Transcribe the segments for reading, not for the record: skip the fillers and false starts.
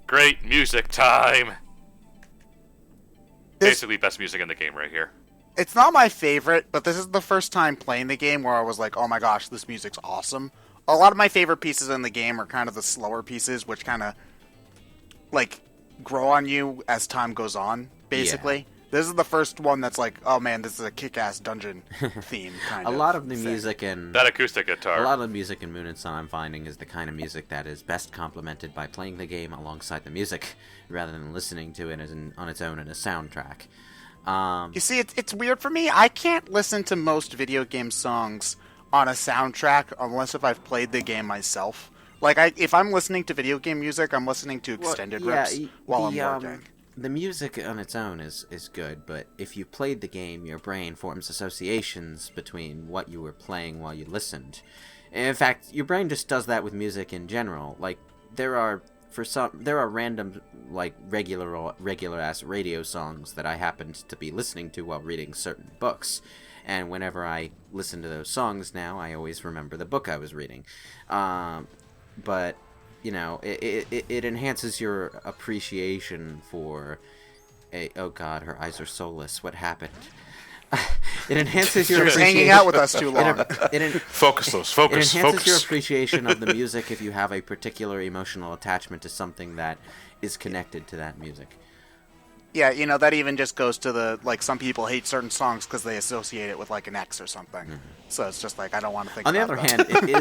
Great music time! This, Basically, best music in the game right here. it's not my favorite, but this is the first time playing the game where I was like, oh my gosh, this music's awesome. A lot of my favorite pieces in the game are kind of the slower pieces, which kind of, like, grow on you as time goes on, basically. Yeah. This is the first one that's like, oh man, this is a kick-ass dungeon theme, kind A of lot of the thing. music in That acoustic guitar. a lot of the music in Moon and Sun I'm finding is the kind of music that is best complemented by playing the game alongside the music, rather than listening to it on its own in a soundtrack. You see, it's weird for me. I can't listen to most video game songs on a soundtrack unless if I've played the game myself. Like, if I'm listening to video game music, I'm listening to extended rips while I'm working. The music on its own is good, but if you played the game, your brain forms associations between what you were playing while you listened. In fact, your brain just does that with music in general. Like, there are random, like, regular ass radio songs that I happened to be listening to while reading certain books. And whenever I listen to those songs now, I always remember the book I was reading. But you know, it enhances your appreciation for oh god, her eyes are soulless. What happened? It enhances your appreciation. Hanging out with us too long. Focus, It enhances your focus. appreciation of the music if you have a particular emotional attachment to something that is connected to that music. Yeah, you know, that even just goes to the, like, some people hate certain songs because they associate it with, like, an ex or something. Mm-hmm. So it's just like, I don't want to think On the about other that. hand, it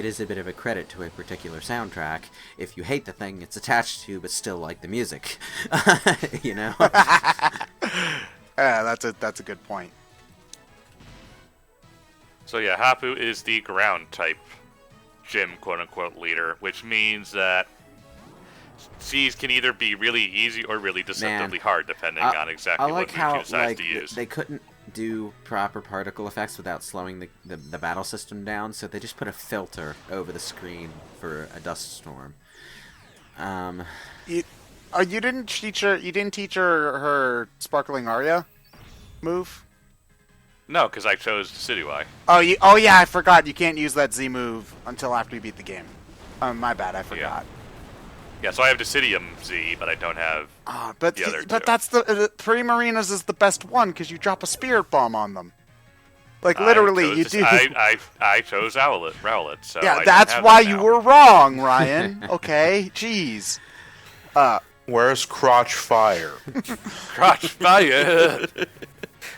is a bit of a credit to a particular soundtrack. If you hate the thing it's attached to, but still like the music, you know. Yeah, that's a good point. So yeah, Hapu is the ground type gym quote-unquote leader, which means that Z's can either be really easy or really deceptively hard, depending on exactly I like what how move you decide like to use. they couldn't do proper particle effects without slowing the battle system down, so they just put a filter over the screen for a dust storm. You didn't teach her sparkling Aria move? No, because I chose Citywide. Oh yeah, I forgot. You can't use that Z move until after you beat the game. My bad, I forgot. Yeah, so I have Decidium Z, but I don't have But the other two. that's the Primarinas is the best one because you drop a spirit bomb on them. Like literally, you do. I chose Rowlet, so Yeah, I don't that's have why that you now. were wrong, Ryan. Okay, jeez. Where's Crotch Fire? Crotch fire.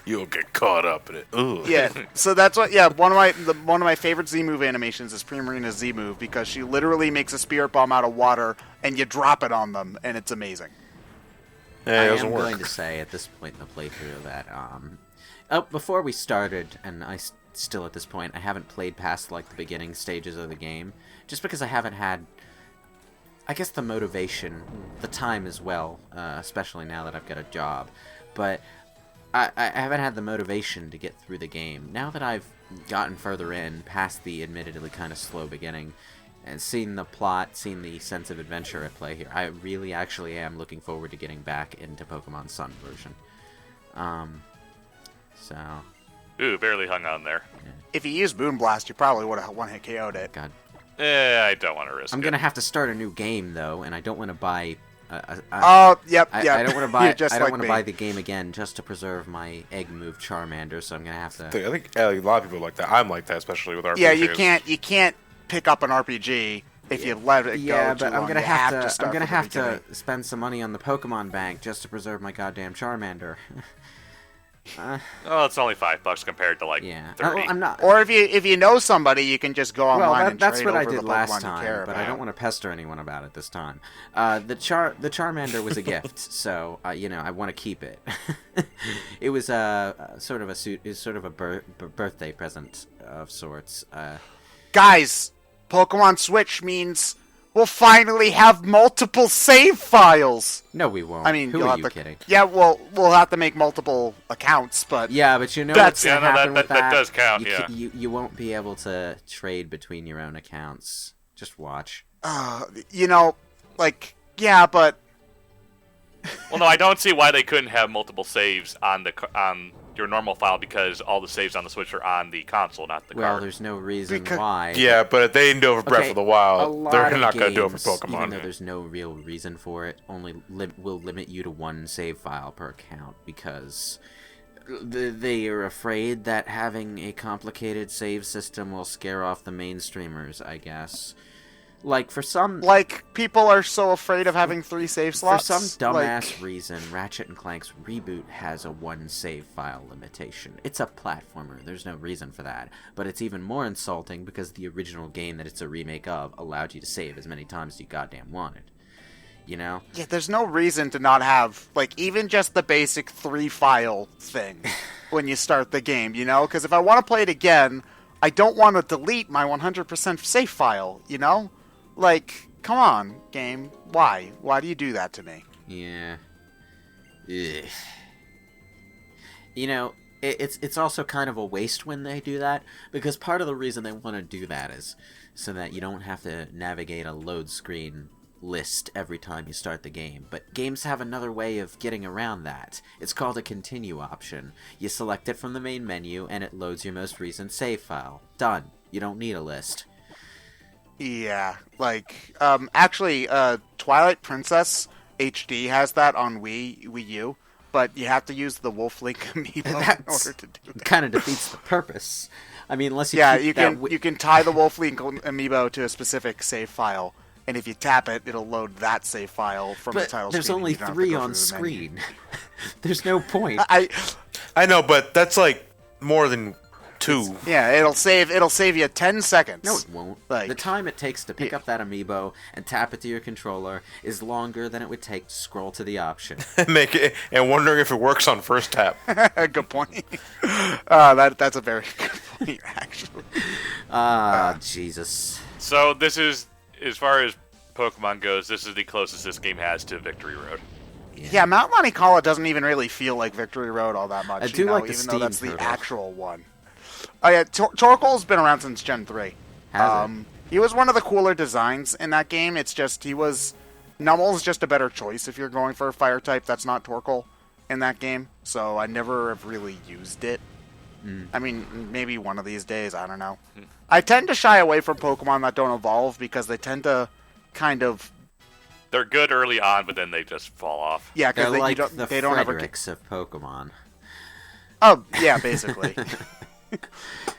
You'll get caught up in it. Ugh. Yeah, so that's what. Yeah, one of my favorite Z move animations is Primarina's Z move because she literally makes a spirit bomb out of water and you drop it on them and it's amazing. Yeah, I it am doesn't work. going to say at this point in the playthrough that before we started, and still at this point, I haven't played past like the beginning stages of the game, just because I haven't had, I guess, the motivation, the time as well, especially now that I've got a job, but I haven't had the motivation to get through the game. Now that I've gotten further in, past the admittedly kind of slow beginning, and seen the plot, seen the sense of adventure at play here, I really actually am looking forward to getting back into Pokemon Sun version. So... Ooh, barely hung on there. If you used Moonblast, you probably would have one-hit KO'd it. God. I don't want to risk I'm it. gonna have to start a new game though, and I don't want to buy. Yep. I don't want to buy. Just I don't like want to me. buy the game again just to preserve my egg move Charmander. So I'm gonna have to. I think a lot of people like that. I'm like that, especially with RPGs. Yeah, you can't pick up an RPG if you let it go Yeah, too but I'm long. gonna You have to. start I'm gonna from the have to beginning. spend some money on the Pokemon Bank just to preserve my goddamn Charmander. Oh, it's only $5 compared to like Yeah, 30. I'm not. Or if you know somebody, you can just go online Well, and that's trade what I over did the last Pokemon you time, care but about. I don't want to pester anyone about it this time. The Charmander was a gift, so I want to keep it. It was sort of a birthday present of sorts. Guys, Pokemon Switch means we'll finally have multiple save files. No, we won't. I mean, who you'll are have you to, kidding? Yeah, well, we'll have to make multiple accounts, but Yeah, but you know That's- what's gonna happen with that does count. You, Yeah. you won't be able to trade between your own accounts. Just watch. yeah, but Well, no, I don't see why they couldn't have multiple saves on your normal file because all the saves on the Switch are on the console, not the Well, card. there's no reason Because- why. Yeah, but if they didn't do it for Breath Okay, of the a Wild, lot they're of not going to do it for games, Pokemon. Even though there's no real reason for it, only will limit you to one save file per account because they are afraid that having a complicated save system will scare off the mainstreamers, I guess. Like, for some... Like, people are so afraid of having 3 save slots. For some dumbass like... reason, Ratchet & Clank's Reboot has a one save file limitation. It's a platformer, there's no reason for that. But it's even more insulting because the original game that it's a remake of allowed you to save as many times as you goddamn wanted. You know? Yeah, there's no reason to not have, like, even just the basic 3-file thing when you start the game, you know? Because if I want to play it again, I don't want to delete my 100% save file, you know? Like, come on, game. Why? Why do you do that to me? Yeah. Ugh. You know, it's also kind of a waste when they do that, because part of the reason they want to do that is so that you don't have to navigate a load screen list every time you start the game. But games have another way of getting around that. It's called a continue option. You select it from the main menu, and it loads your most recent save file. Done. You don't need a list. Yeah, like, actually, Twilight Princess HD has that on Wii U, but you have to use the Wolf Link amiibo in order to do that. Kind of defeats the purpose. I mean, unless you Yeah, keep you that can tie the Wolf Link amiibo to a specific save file, and if you tap it, it'll load that save file from the But title there's screen. only You don't have to 3 go on through the menu. screen. There's no point. I know, but that's like more than 2. Yeah, it'll save you 10 seconds. No, it won't. Like- The time it takes to pick up that amiibo and tap it to your controller is longer than it would take to scroll to the option. Make it, and wondering if it works on first tap. Good point. That's a very good point, actually. Jesus. So this is, as far as Pokemon goes, this is the closest this game has to Victory Road. Yeah, Mount Monicala doesn't even really feel like Victory Road all that much. I do like the even Steam though that's the turtle. actual one. Oh yeah, Torkoal's been around since Gen 3. Has it? He was one of the cooler designs in that game. It's just Nummel's just a better choice if you're going for a fire type that's not Torkoal in that game. So I never have really used it. I mean, maybe one of these days, I don't know. I tend to shy away from Pokemon that don't evolve because they tend to kind of... They're good early on, but then they just fall off. Yeah, They're because like they don't ever get... Fredericks of Pokemon. Oh, yeah, basically.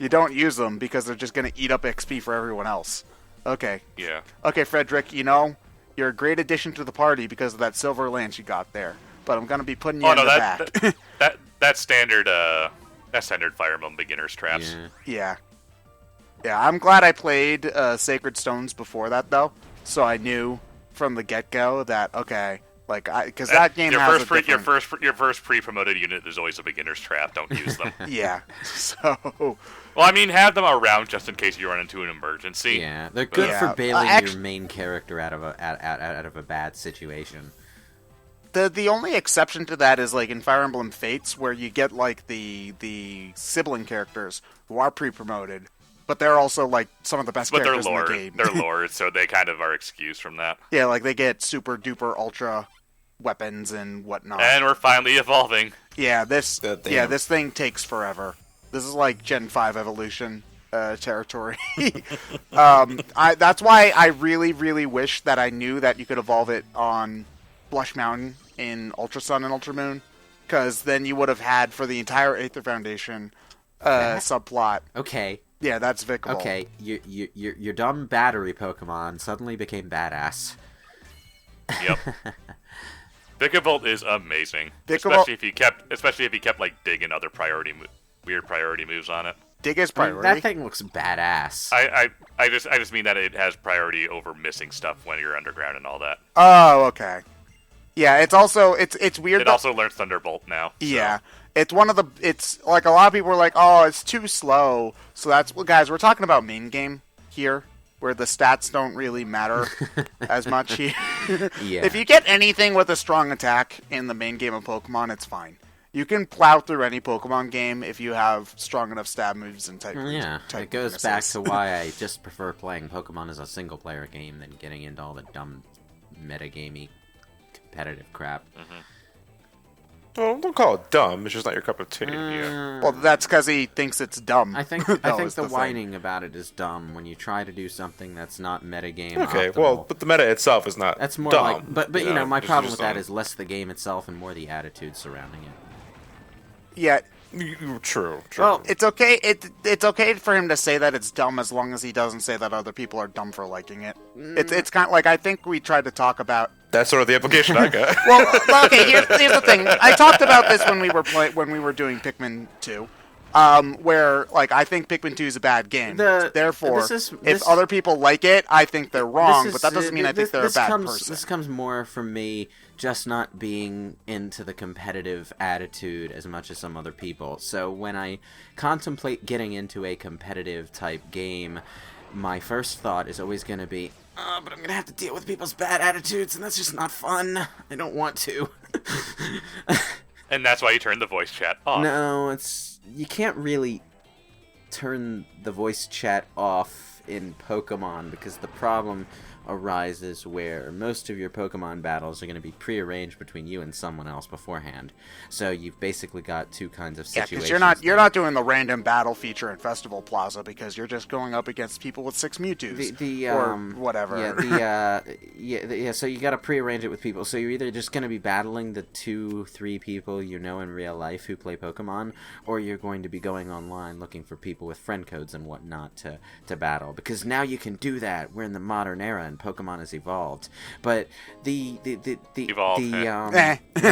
You don't use them because they're just going to eat up XP for everyone else. Okay. Yeah. Okay, Frederick, you're a great addition to the party because of that silver lance you got there. But I'm going to be putting you in the back. That's standard Fire Emblem beginner's traps. Yeah. Yeah, I'm glad I played Sacred Stones before that, though. So I knew from the get-go that, okay, because that game has your first pre-promoted unit is always a beginner's trap. Don't use them. Yeah, so... Well, I mean, have them around just in case you run into an emergency. Yeah, they're good Yeah. for bailing Actu- your main character out of a bad situation. The only exception to that is like in Fire Emblem Fates, where you get like the sibling characters who are pre-promoted, but they're also like some of the best But they're characters in lore. the game. They're lore, so they kind of are excused from that. Yeah, like they get super duper ultra weapons and whatnot. And we're finally evolving. Yeah, this Damn. this thing takes forever. This is like Gen 5 evolution territory. That's why I really, really wish that I knew that you could evolve it on Blush Mountain in Ultra Sun and Ultra Moon, because then you would have had for the entire Aether Foundation subplot. Okay. Yeah, that's Vicable. Okay, your dumb battery Pokemon suddenly became badass. Yep. Vikavolt is amazing, Vikavolt- especially if you kept like Dig and other weird priority moves on it. Dig is I mean, priority. that thing looks badass. I just mean that it has priority over missing stuff when you're underground and all that. Oh, okay. Yeah, it's also it's weird. It also learns Thunderbolt now. So. Yeah. It's one of the. It's like a lot of people are like, oh, it's too slow. So that's guys. We're talking about main game here, where the stats don't really matter as much here. Yeah. If you get anything with a strong attack in the main game of Pokemon, it's fine. You can plow through any Pokemon game if you have strong enough stab moves and type. Yeah, type it goes back weaknesses. to why I just prefer playing Pokemon as a single-player game than getting into all the dumb metagamey competitive crap. Well, don't call it dumb. It's just not your cup of tea. Well, that's because he thinks it's dumb. I think That I think was the thing. whining about it is dumb when you try to do something that's not metagame. Okay, optimal. well, but the meta itself is not That's more dumb. like, but you know, my it's problem just with that is less the game itself and more the attitude surrounding it. Yeah, True. Well, it's okay. It's okay for him to say that it's dumb as long as he doesn't say that other people are dumb for liking it. It's kind of like, I think we tried to talk about. that's sort of the implication I got. Well, okay. Here's the thing. I talked about this when we were doing Pikmin 2. Where, like, I think Pikmin 2 is a bad game. Therefore, if other people like it, I think they're wrong, but that doesn't mean I think they're a bad person. This comes more from me just not being into the competitive attitude as much as some other people. So when I contemplate getting into a competitive type game, my first thought is always going to be, but I'm going to have to deal with people's bad attitudes, and that's just not fun. I don't want to. And that's why you turn the voice chat off. No, you can't really turn the voice chat off in Pokemon because the problem arises where most of your Pokemon battles are going to be prearranged between you and someone else beforehand. So you've basically got two kinds of Yeah, situations. because you're not doing the random battle feature in Festival Plaza because you're just going up against people with 6 Mewtwo's or whatever. Yeah, so you got to prearrange it with people. So you're either just going to be battling the 2-3 people you know in real life who play Pokemon, or you're going to be going online looking for people with friend codes and whatnot to battle. Because now you can do that. We're in the modern era and Pokemon has evolved. But the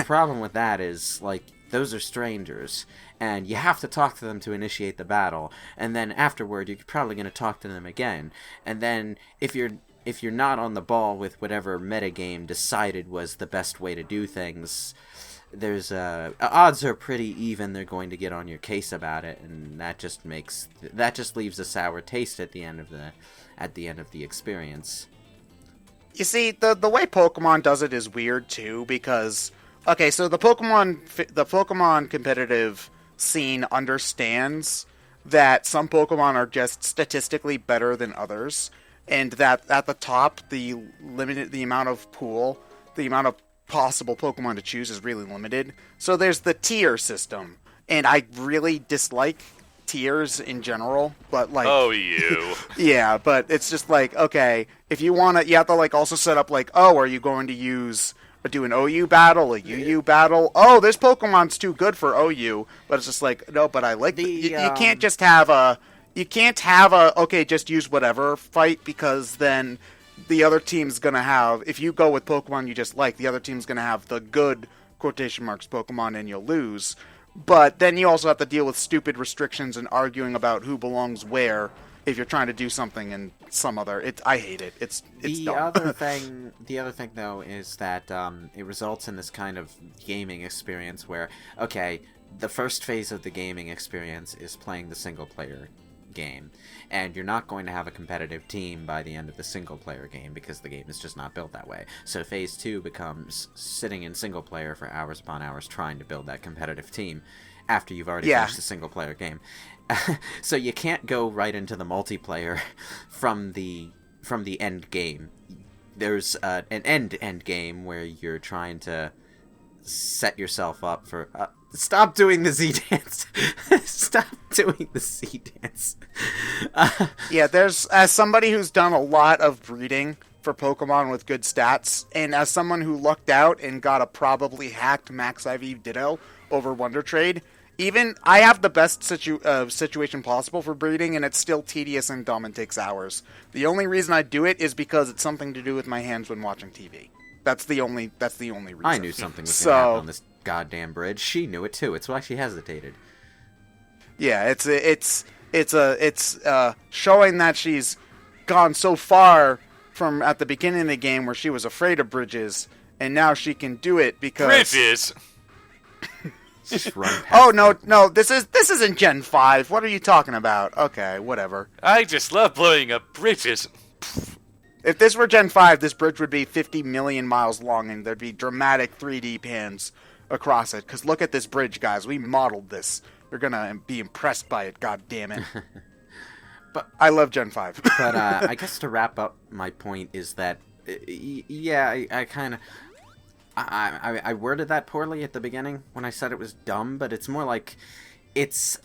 problem with that is, like, those are strangers, and you have to talk to them to initiate the battle, and then afterward you're probably going to talk to them again, and then if you're not on the ball with whatever metagame decided was the best way to do things, there's odds are pretty even they're going to get on your case about it, and that just leaves a sour taste at the end of the experience. You see, the way Pokemon does it is weird too, because okay, so the Pokemon competitive scene understands that some Pokemon are just statistically better than others, and that at the top the amount of possible Pokemon to choose is really limited. So there's the tier system, and I really dislike tiers in general, but like, oh, you yeah, but it's just like, okay, if you want to, you have to like also set up like, oh, are you going to do an OU battle, a UU battle? Oh, this Pokemon's too good for OU, but it's just like, no, but I like you can't just have a okay, just use whatever fight, because then the other team's gonna have, if you go with Pokemon you just like, the other team's gonna have the good quotation marks Pokemon and you'll lose. But then you also have to deal with stupid restrictions and arguing about who belongs where if you're trying to do something in some other. I hate it. It's the dumb. The other thing though is that it results in this kind of gaming experience where, okay, the first phase of the gaming experience is playing the single player game, and you're not going to have a competitive team by the end of the single player game because the game is just not built that way. So phase 2 becomes sitting in single player for hours upon hours trying to build that competitive team after you've already finished the single player game. So you can't go right into the multiplayer from the end game. There's an end game where you're trying to set yourself up for stop doing the Z dance. Stop doing the Z dance. Yeah, as somebody who's done a lot of breeding for Pokemon with good stats, and as someone who lucked out and got a probably hacked Max IV Ditto over Wonder Trade, even I have the best situation possible for breeding, and it's still tedious and dumb and takes hours. The only reason I do it is because it's something to do with my hands when watching TV. That's the only reason. I knew something was going to happen on this goddamn bridge. She knew it too. It's why she hesitated. Yeah, it's showing that she's gone so far from at the beginning of the game where she was afraid of bridges, and now she can do it because bridges. Just run past oh no, this isn't Gen 5. What are you talking about? Okay, whatever. I just love blowing up bridges. If this were Gen 5, this bridge would be 50 million miles long, and there'd be dramatic 3D pans across it. Because look at this bridge, guys. We modeled this. You're going to be impressed by it, god damn it. But I love Gen 5. But I guess to wrap up, my point is that, yeah, I kind of... I worded that poorly at the beginning when I said it was dumb, but it's more like it's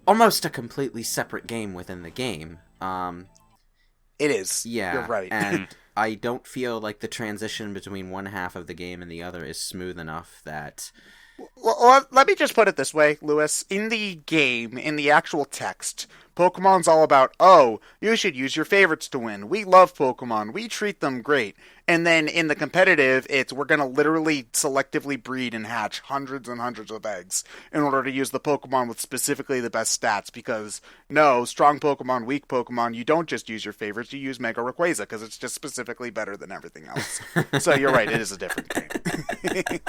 almost a completely separate game within the game. It is. Yeah, You're right. and I don't feel like the transition between one half of the game and the other is smooth enough that... Well, let me just put it this way, Lewis. In the game, in the actual text, Pokemon's all about, oh, you should use your favorites to win. We love Pokemon. We treat them great. And then in the competitive, it's we're going to literally selectively breed and hatch hundreds and hundreds of eggs in order to use the Pokemon with specifically the best stats. Because, no, strong Pokemon, weak Pokemon, you don't just use your favorites, you use Mega Rayquaza because it's just specifically better than everything else. So you're right, it is a different game.